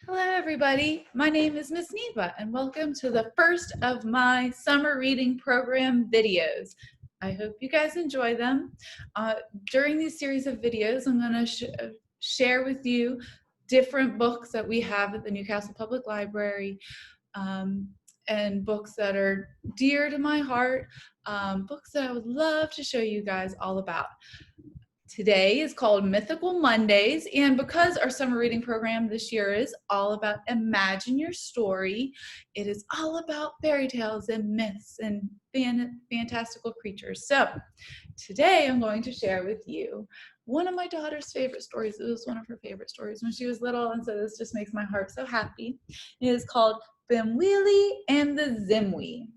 Hello everybody, my name is Miss Neva and welcome to the first of my summer reading program videos. I hope you guys enjoy them. During these series of videos, I'm going to share with you different books that we have at the Newcastle Public Library and books that are dear to my heart, books that I would love to show you guys all about. Today is called Mythical Mondays, and because our summer reading program this year is all about Imagine Your Story, it is all about fairy tales and myths and fantastical creatures. So today I'm going to share with you one of my daughter's favorite stories. It was one of her favorite stories when she was little, and so this just makes my heart so happy. It is called Bimwili and the Zimwi,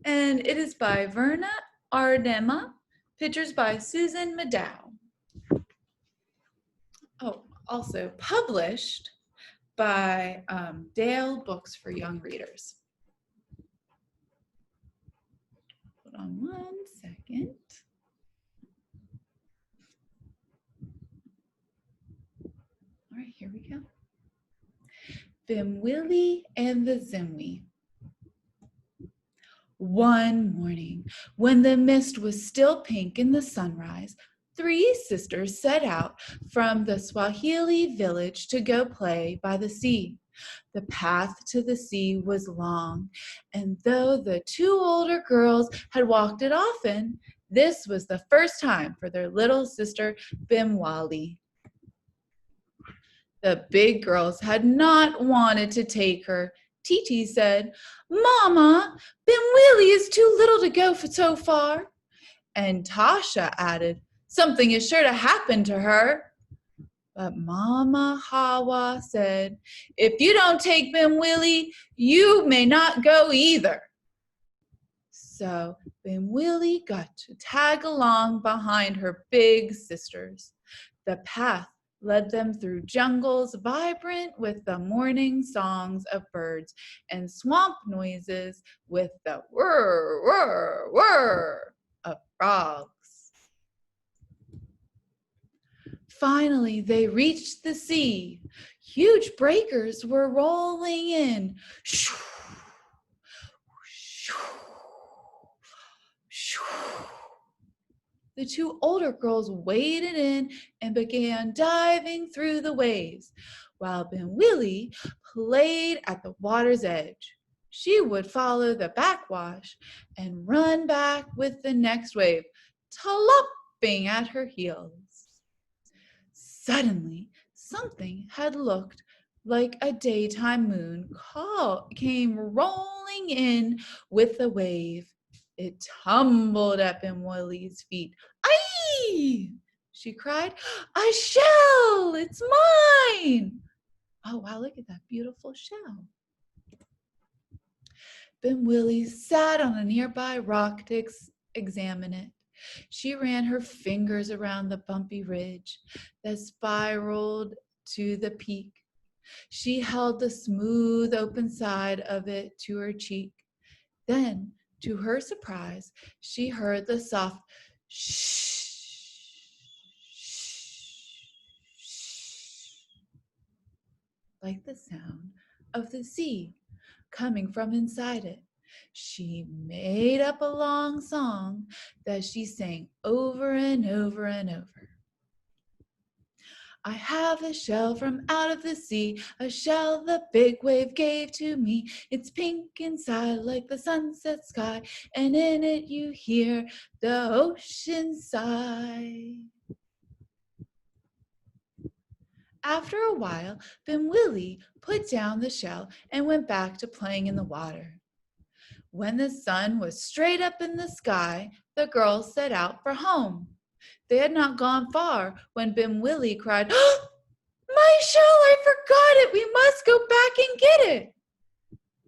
and it is by Verna, Aardema. Pictures by Susan Meddaugh. Oh, also published by Dale Books for Young Readers. Hold on one second. All right, here we go. Bimwili and the Zimwi. One morning, when the mist was still pink in the sunrise, 3 sisters set out from the Swahili village to go play by the sea. The path to the sea was long, and though the 2 older girls had walked it often, this was the first time for their little sister Bimwili. The big girls had not wanted to take her. Titi said, "Mama, Bimwili is too little to go for so far." And Tasha added, "Something is sure to happen to her." But Mama Hawa said, "If you don't take Bimwili, you may not go either." So Bimwili got to tag along behind her big sisters. The path led them through jungles vibrant with the morning songs of birds and swamp noises with the whir, whir, whir of frogs. Finally, they reached the sea. Huge breakers were rolling in. Shoo, shoo, shoo. The 2 older girls waded in and began diving through the waves, while Bimwili played at the water's edge. She would follow the backwash and run back with the next wave, talopping at her heels. Suddenly, something had looked like a daytime moon came rolling in with the wave. It tumbled at Bimwili's feet. "Aye!" she cried. "A shell! It's mine!" Oh, wow, look at that beautiful shell. Bimwili sat on a nearby rock to examine it. She ran her fingers around the bumpy ridge that spiraled to the peak. She held the smooth open side of it to her cheek. Then, to her surprise, she heard the soft shh, like the sound of the sea coming from inside it. She made up a long song that she sang over and over and over. "I have a shell from out of the sea, a shell the big wave gave to me. It's pink inside like the sunset sky, and in it you hear the ocean sigh." After a while, Bimwili put down the shell and went back to playing in the water. When the sun was straight up in the sky, the girls set out for home. They had not gone far when Bimwili cried, "Oh, my shell, I forgot it. We must go back and get it."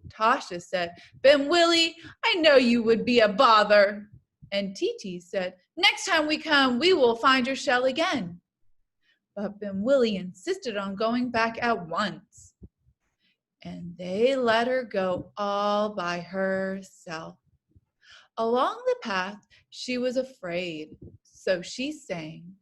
Tasha said, "Bimwili, I know you would be a bother." And Titi said, "Next time we come, we will find your shell again." But Bimwili insisted on going back at once. And they let her go all by herself. Along the path, she was afraid, so she sang,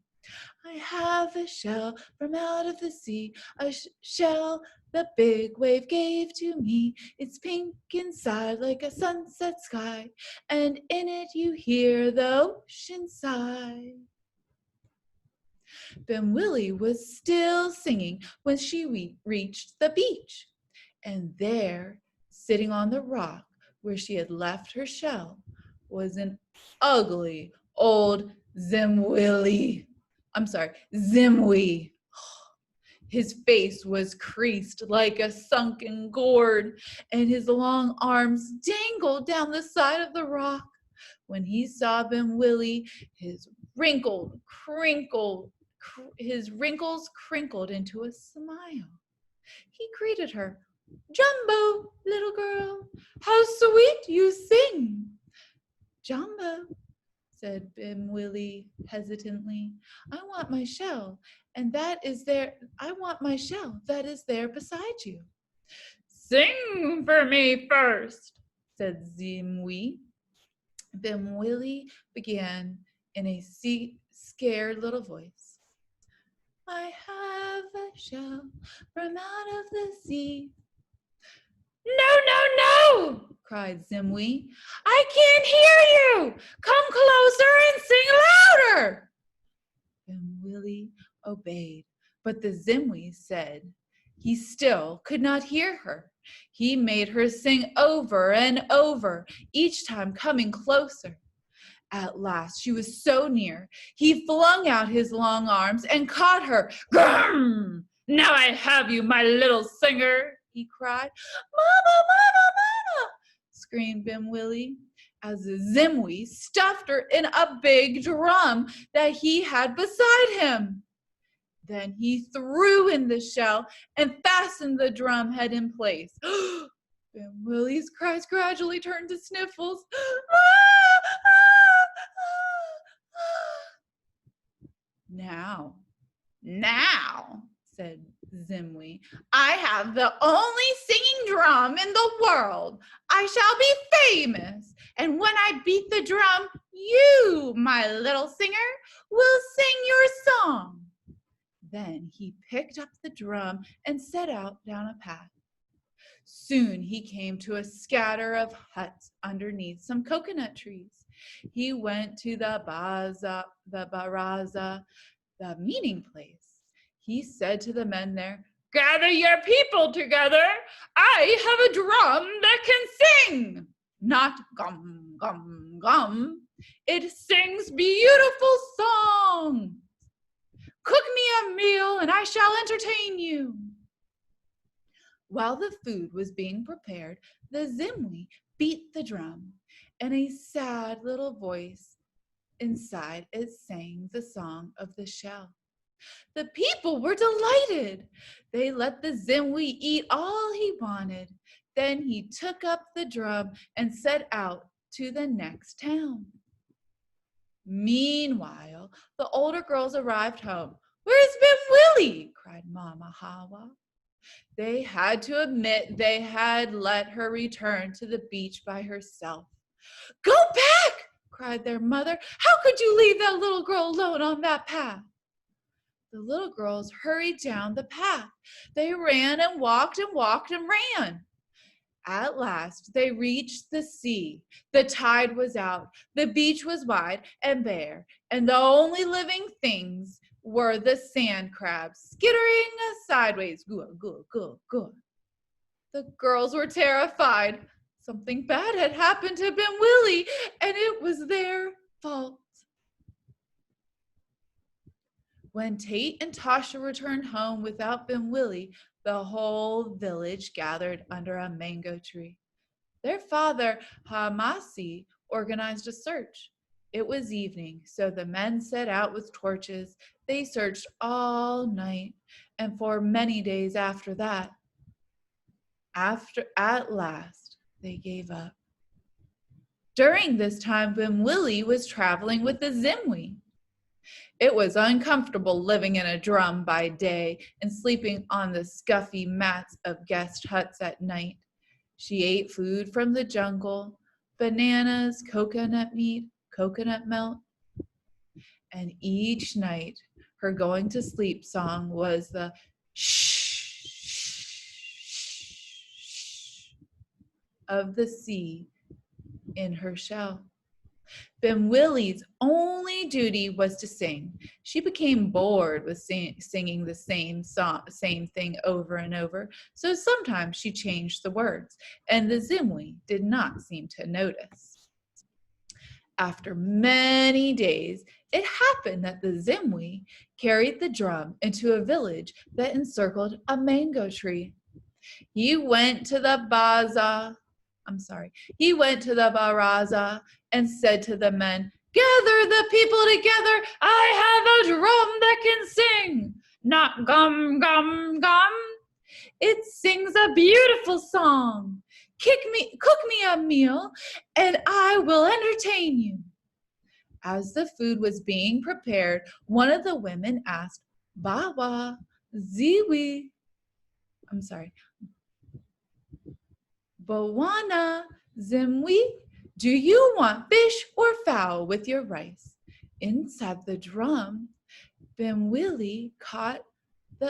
I have a shell from out of the sea, a shell the big wave gave to me. It's pink inside like a sunset sky, and in it you hear the ocean sigh. Bimwili was still singing when she reached the beach, and there, sitting on the rock where she had left her shell, was an ugly old Zimwi. His face was creased like a sunken gourd, and his long arms dangled down the side of the rock. When he saw Bimwili, his wrinkles crinkled into a smile. He greeted her. "Jumbo, little girl, how sweet you sing." "Jumbo," said Bimwili hesitantly, "I want my shell that is there beside you." "Sing for me first," said Zimwi. Bimwili began in a scared little voice. "I have a shell from out of the sea." "No, no, no!" cried Zimwi. "I can't hear you! Come closer and sing louder!" Bimwili obeyed, but the Zimwi said he still could not hear her. He made her sing over and over, each time coming closer. At last she was so near, he flung out his long arms and caught her. "Grum! Now I have you, my little singer," he cried. "Mama, mama, mama!" screamed Bimwili, as the Zimwi stuffed her in a big drum that he had beside him. Then he threw in the shell and fastened the drum head in place. Bimwili's cries gradually turned to sniffles. Now, said Zimwi, "I have the only singing drum in the world. I shall be famous, and when I beat the drum, you, my little singer, will sing your song." Then he picked up the drum and set out down a path. Soon he came to a scatter of huts underneath some coconut trees. He went to the baraza, the meeting place. He said to the men there, "Gather your people together. I have a drum that can sing. Not gum, gum, gum. It sings beautiful songs. Cook me a meal and I shall entertain you." While the food was being prepared, the Zimwi beat the drum, and a sad little voice inside it sang the song of the shell. The people were delighted. They let the Zimwi eat all he wanted. Then he took up the drum and set out to the next town. Meanwhile, the older girls arrived home. "Where's Bimwili?" cried Mama Hawa. They had to admit they had let her return to the beach by herself. "Go back!" cried their mother. "How could you leave that little girl alone on that path?" The little girls hurried down the path. They ran and walked and walked and ran. At last, they reached the sea. The tide was out. The beach was wide and bare, and the only living things were the sand crabs, skittering sideways. Gua, gua, gua, gua. The girls were terrified. Something bad had happened to Bimwili, and it was their fault. When Tate and Tasha returned home without Bimwili, the whole village gathered under a mango tree. Their father, Hamasi, organized a search. It was evening, so the men set out with torches. They searched all night and for many days after that. At last, they gave up. During this time, Bimwili was traveling with the Zimwi. It was uncomfortable living in a drum by day and sleeping on the scuffy mats of guest huts at night. She ate food from the jungle, bananas, coconut meat, coconut milk, and each night Her going to sleep song was the shh, shh of the sea in her shell. Bimwili's only duty was to sing. She became bored with singing the same thing over and over, so sometimes she changed the words, and the Zimwi did not seem to notice. After many days, it happened that the Zimwi carried the drum into a village that encircled a mango tree. He went to the baraza and said to the men, "Gather the people together. I have a drum that can sing. Not gum, gum, gum. It sings a beautiful song. Cook me a meal, and I will entertain you." As the food was being prepared, one of the women asked, Bawa, Bawana, Zimwi, do you want fish or fowl with your rice? Inside the drum, Bimwili caught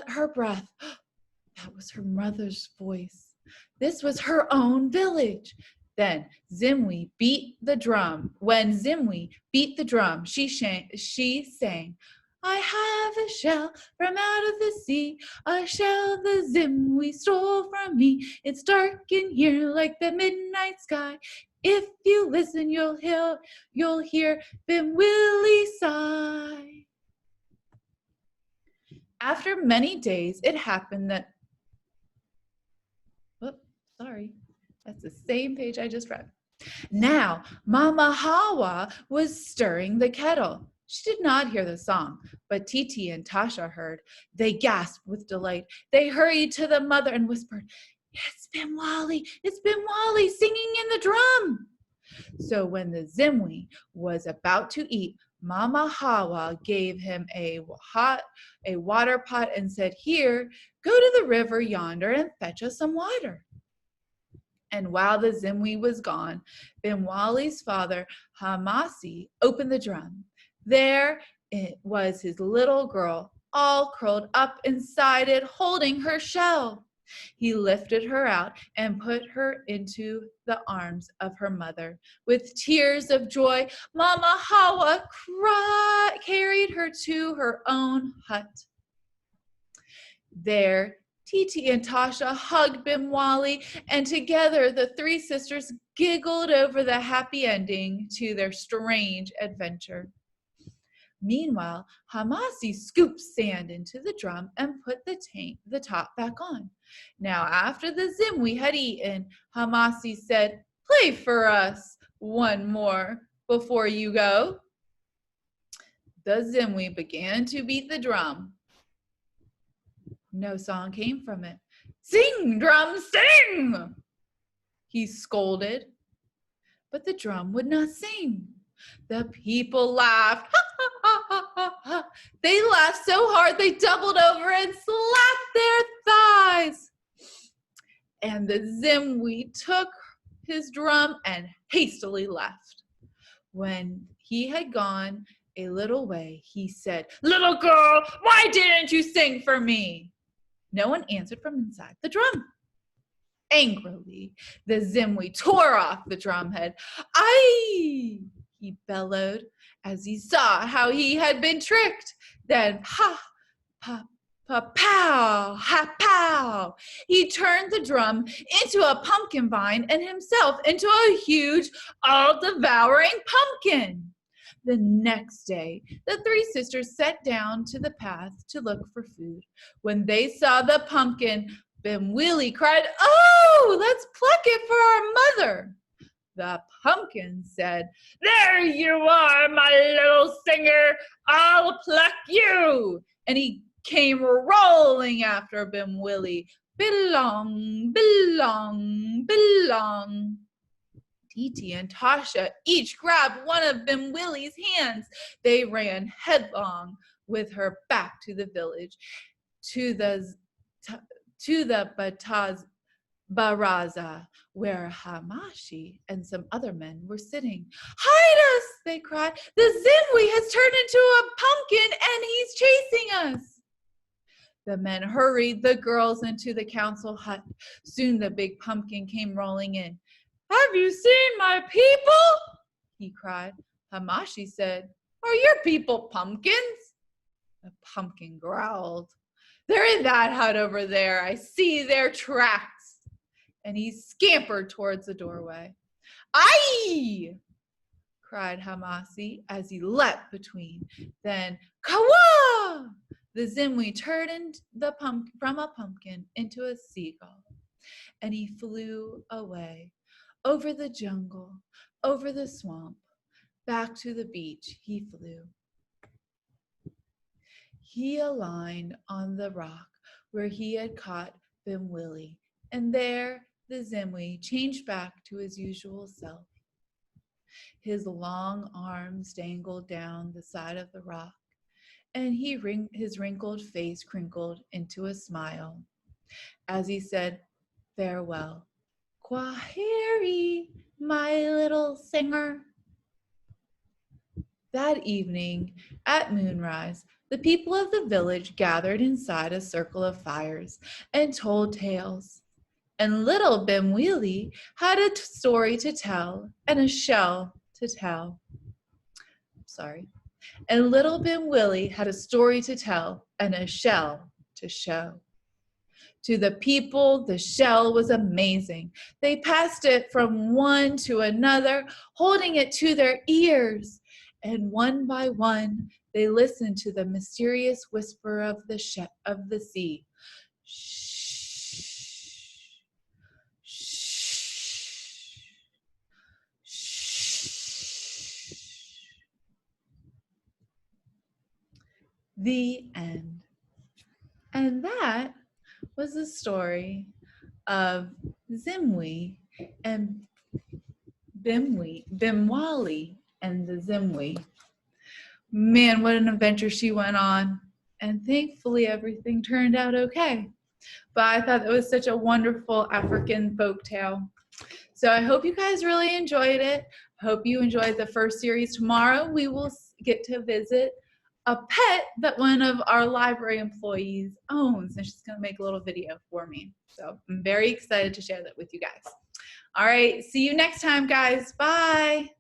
her breath. That was her mother's voice. This was her own village. Then Zimwi beat the drum. When Zimwi beat the drum, she sang, I have a shell from out of the sea, a shell the Zimwi stole from me. It's dark in here like the midnight sky. If you listen, you'll hear Bimwili sigh. After many days, it happened that that's the same page I just read. Now, Mama Hawa was stirring the kettle. She did not hear the song, but Titi and Tasha heard. They gasped with delight. They hurried to the mother and whispered, it's Bimwili singing in the drum. So when the Zimwi was about to eat, Mama Hawa gave him a water pot and said, here, go to the river yonder and fetch us some water. And while the Zimwi was gone, Bimwili's father, Hamasi, opened the drum. There it was his little girl, all curled up inside it, holding her shell. He lifted her out and put her into the arms of her mother. With tears of joy, Mama Hawa carried her to her own hut. There, Titi and Tasha hugged Bimwili, and together the three sisters giggled over the happy ending to their strange adventure. Meanwhile, Hamasi scooped sand into the drum and put the top back on. Now, after the Zimwi had eaten, Hamasi said, play for us one more before you go. The Zimwi began to beat the drum. No song came from it. Sing, drum, sing! He scolded, but the drum would not sing. The people laughed. They laughed so hard they doubled over and slapped their thighs. And the Zimwi took his drum and hastily left. When he had gone a little way, he said, little girl, why didn't you sing for me? No one answered from inside the drum. Angrily, the Zimwi tore off the drum head. Aye! He bellowed as he saw how he had been tricked. Then, ha, pa, pa, pow, ha, pow. He turned the drum into a pumpkin vine and himself into a huge, all-devouring pumpkin. The next day, the three sisters sat down to the path to look for food. When they saw the pumpkin, Bimwili cried, oh, let's pluck it for our mother. The pumpkin said, there you are, my little singer, I'll pluck you. And he came rolling after Bimwili. Belong, belong, belong. Titi and Tasha each grabbed one of Bimwili's hands. They ran headlong with her back to the village, to the baraza, where Hamashi and some other men were sitting. Hide us, they cried. The Zimwi has turned into a pumpkin and he's chasing us. The men hurried the girls into the council hut. Soon the big pumpkin came rolling in. Have you seen my people? He cried. Hamashi said, Are your people pumpkins? The pumpkin growled. They're in that hut over there. I see their tracks. And he scampered towards the doorway. Aye! Cried Hamasi as he leapt between. Then, Kawa! The Zimwi turned from a pumpkin into a seagull, and he flew away over the jungle, over the swamp, back to the beach he flew. He aligned on the rock where he had caught Bimwili, and there the Zimwi changed back to his usual self. His long arms dangled down the side of the rock, and his wrinkled face crinkled into a smile as he said, Farewell. Kwaheri, my little singer. That evening, at moonrise, the people of the village gathered inside a circle of fires and told tales. And little Bimwili had a story to tell and a shell to tell. And little Bimwili had a story to tell and a shell to show. To the people, the shell was amazing. They passed it from one to another, holding it to their ears. And one by one, they listened to the mysterious whisper of the sea. Shh, shh, shh. The end. And that was the story of Zimwi and Bimwali and the Zimwi. Man, what an adventure she went on. And thankfully everything turned out okay. But I thought it was such a wonderful African folktale. So I hope you guys really enjoyed it. Hope you enjoyed the first series. Tomorrow we will get to visit a pet that one of our library employees owns, and she's going to make a little video for me. So I'm very excited to share that with you guys. All right, see you next time, guys. Bye.